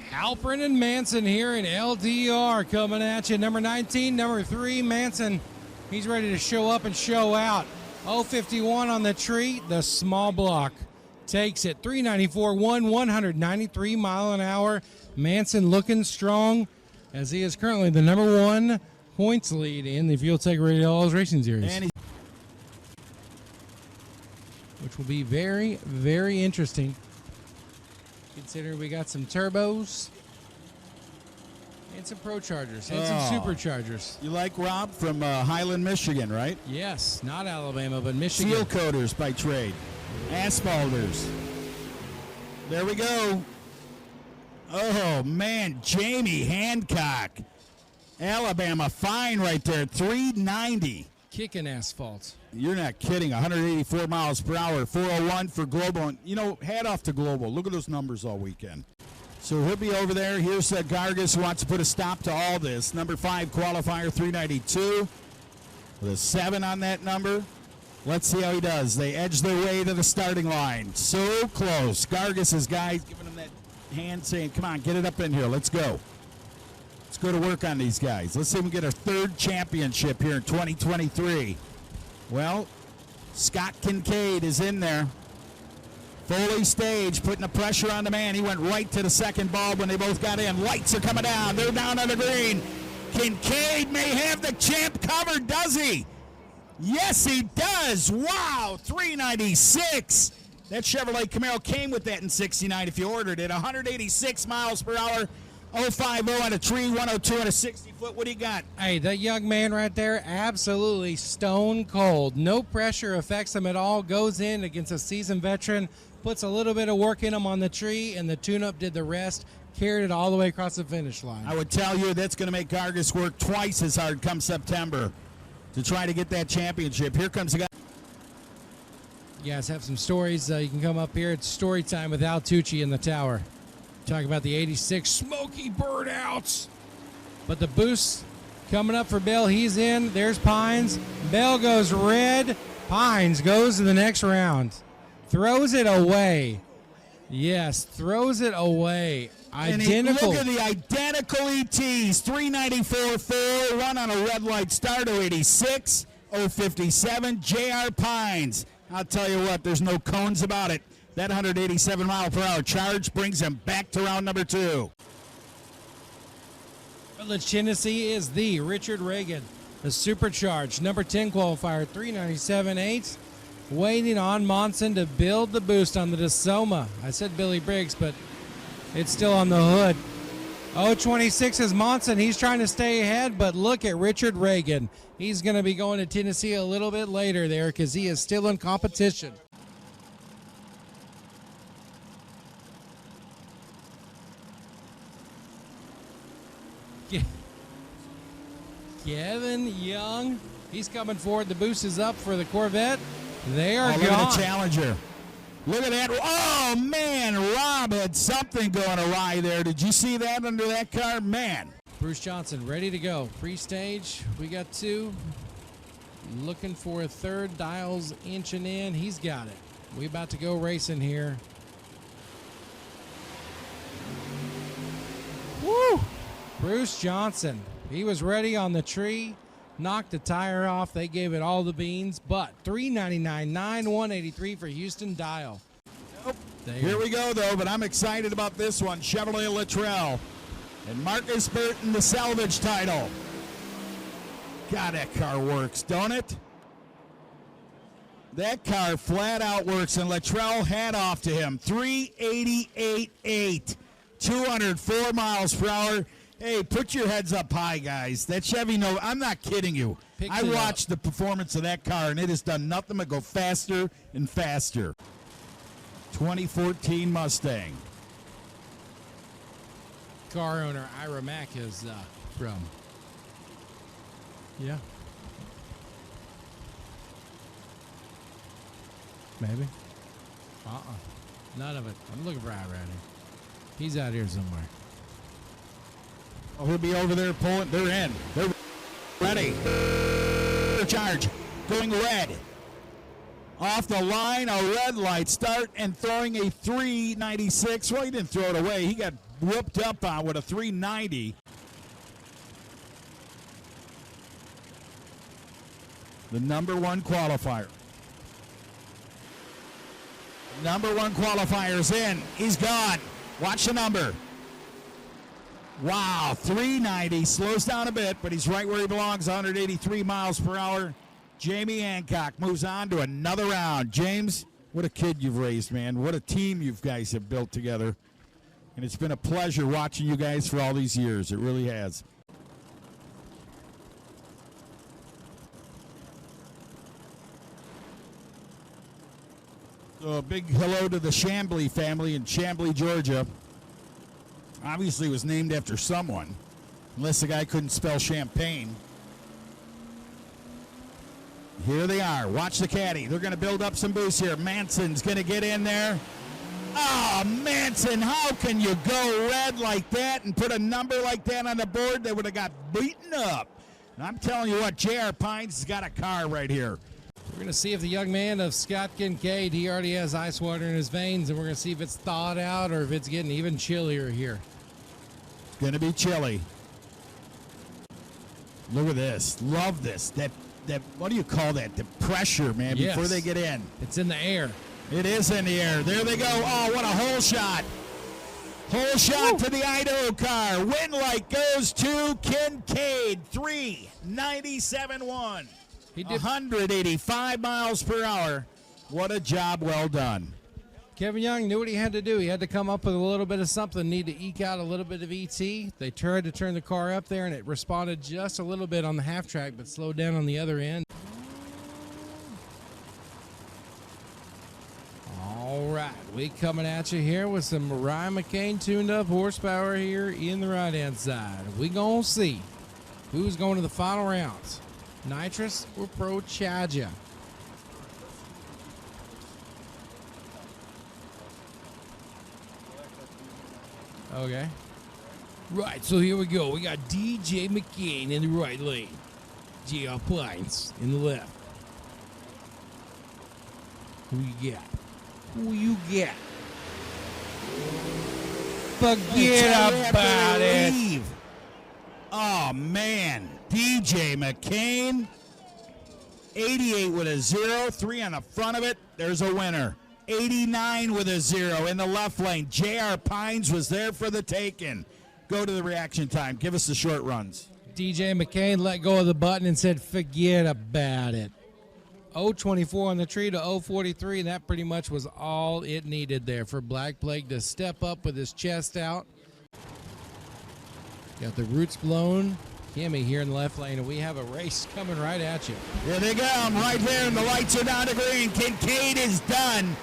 Alprin and Manson here in LDR coming at you. Number 19, number 3, Manson. He's ready to show up and show out. 051 on the tree. The small block takes it. 394, 193 mile an hour. Manson looking strong as he is currently the number 1 points lead in the FieldTech Radial Racing Series. Which will be very, very interesting. Consider we got some turbos and some Pro Chargers and some Superchargers. You like Rob from Highland, Michigan, right? Yes, not Alabama, but Michigan. Seal coaters by trade. Asphalters. There we go. Oh, man, Jamie Hancock. Alabama fine right there, 390. Kicking asphalt. You're not kidding. 184 miles per hour, 401 for Global. You know, hat off to Global. Look at those numbers all weekend. So he'll be over there. Here's Gargis, who wants to put a stop to all this. Number 5 qualifier, 392. With a 7 on that number. Let's see how he does. They edge their way to the starting line. So close. Gargis's guys giving him that hand saying, come on, get it up in here. Let's go. Let's go to work on these guys. Let's see if we get our 3rd championship here in 2023. Well, Scott Kincaid is in there. Foley stage, putting the pressure on the man. He went right to the second bulb when they both got in. Lights are coming down. They're down on the green. Kincaid may have the champ covered, does he? Yes, he does. Wow, 396. That Chevrolet Camaro came with that in 69 if you ordered it. 186 miles per hour. 050 on a tree, 102 on a 60-foot. What do you got? Hey, that young man right there, absolutely stone cold. No pressure affects him at all. Goes in against a seasoned veteran, puts a little bit of work in him on the tree, and the tune-up did the rest. Carried it all the way across the finish line. I would tell you that's going to make Gargis work twice as hard come September to try to get that championship. Here comes the guy. You guys have some stories. You can come up here. It's story time with Al Tucci in the tower. Talk about the 86 Smoky Burnouts. But the boost coming up for Bell. He's in. There's Pines. Bell goes red. Pines goes to the next round. Throws it away. Yes, throws it away. Identical. Look at the identical ETs. 394.4. Run on a red light start. 086. 057. JR Pines. I'll tell you what, there's no cones about it. That 187 mile per hour charge brings him back to round number 2. Village, Tennessee is the Richard Reagan, the supercharged number 10 qualifier, 397.8. Waiting on Monson to build the boost on the DeSoma. I said Billy Briggs, but it's still on the hood. 026 is Monson. He's trying to stay ahead, but look at Richard Reagan. He's going to be going to Tennessee a little bit later there because he is still in competition. Kevin Young, he's coming forward. The boost is up for the Corvette. They are gone. Look at the Challenger. Look at that. Oh, man, Rob had something going awry there. Did you see that under that car? Man. Bruce Johnson ready to go. Pre-stage, we got 2. Looking for a 3rd. Dials inching in. He's got it. We about to go racing here. Woo! Bruce Johnson. He was ready on the tree. Knocked the tire off. They gave it all the beans. But 399.9, 183 for Houston Dial. Nope. Here we go, though, but I'm excited about this one. Chevrolet Luttrell and Marcus Burton, the salvage title. God, that car works, don't it? That car flat out works, and Luttrell hat off to him. 388.8, 204 miles per hour. Hey, put your heads up high, guys. That Chevy, no, I'm not kidding you. I watched the performance of that car, and it has done nothing but go faster and faster. 2014 Mustang. Car owner Ira Mack is from. Yeah. Maybe. None of it. I'm looking for Ira. He's out here somewhere. Oh, he'll be over there pulling. They're in. They're ready. Charge. Going red. Off the line, a red light start and throwing a 396. Well, he didn't throw it away. He got whooped up on with a 390. The number one qualifier. Number one qualifier's in. He's gone. Watch the number. Wow, 390. Slows down a bit, but he's right where he belongs, 183 miles per hour. Jamie Hancock moves on to another round. James, what a kid you've raised, man. What a team you guys have built together. And it's been a pleasure watching you guys for all these years. It really has. So a big hello to the Chambly family in Chambly, Georgia. Obviously it was named after someone, unless the guy couldn't spell champagne. Here they are. Watch the caddy. They're going to build up some boost here. Manson's going to get in there. Oh, Manson, how can you go red like that and put a number like that on the board? They would have got beaten up. And I'm telling you what, J.R. Pines has got a car right here. We're going to see if the young man of Scott Kincaid, he already has ice water in his veins, and we're going to see if it's thawed out or if it's getting even chillier here. It's going to be chilly. Look at this. Love this. That what do you call that? The pressure, man, yes. Before they get in. It's in the air. It is in the air. There they go. Oh, what a hole shot. Hole shot to the Idaho car. Win light goes to Kincaid. 397.1. He did 185 miles per hour. What a job well done. Kevin Young knew what he had to do. He had to come up with a little bit of something, need to eke out a little bit of ET. They tried to turn the car up there, and it responded just a little bit on the half track, but slowed down on the other end. All right, we coming at you here with some Ryan McCain tuned up horsepower here in the right-hand side. We gonna see who's going to the final rounds. Nitrous or Pro Chaja? Okay. Right, so here we go. We got DJ McCain in the right lane. J.R. Pines in the left. Who you got? Who you got? Forget about it. Oh, man. DJ McCain. 88 with a 0. 3 on the front of it. There's a winner. 89 with a 0 in the left lane. J.R. Pines was there for the taking. Go to the reaction time. Give us the short runs. DJ McCain let go of the button and said, forget about it. 0.24 on the tree to 0.43, and that pretty much was all it needed there for Black Plague to step up with his chest out. Got the roots blown. Kimmy here in the left lane, and we have a race coming right at you. Here they come, right there, and the lights are down to green. Kincaid is done.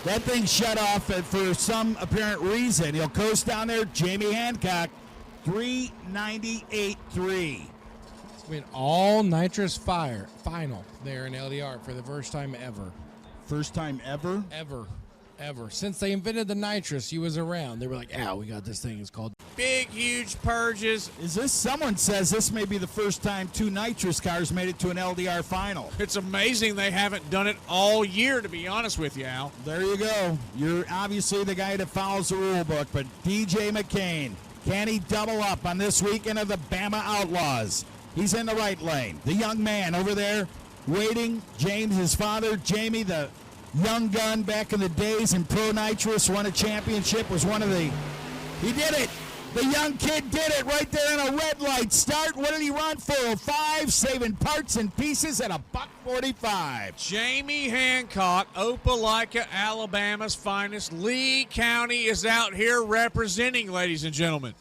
That thing shut off for some apparent reason. He'll coast down there. Jamie Hancock, 398.3. It's been all nitrous final there in LDR for the first time ever. First time ever? Ever. Since they invented the nitrous, you was around. They were like, we got this thing. It's called big, huge purges. Someone says this may be the first time 2 nitrous cars made it to an LDR final. It's amazing they haven't done it all year, to be honest with you, Al. There you go. You're obviously the guy that follows the rule book, but DJ McCain, can he double up on this weekend of the Bama Outlaws? He's in the right lane. The young man over there waiting, James, his father, Jamie, the young gun back in the days in Pro Nitrous, won a championship, was one of the... He did it! The young kid did it right there in a red light start. What did he run? 405, saving parts and pieces at $1:45. Jamie Hancock, Opelika, Alabama's finest. Lee County is out here representing, ladies and gentlemen.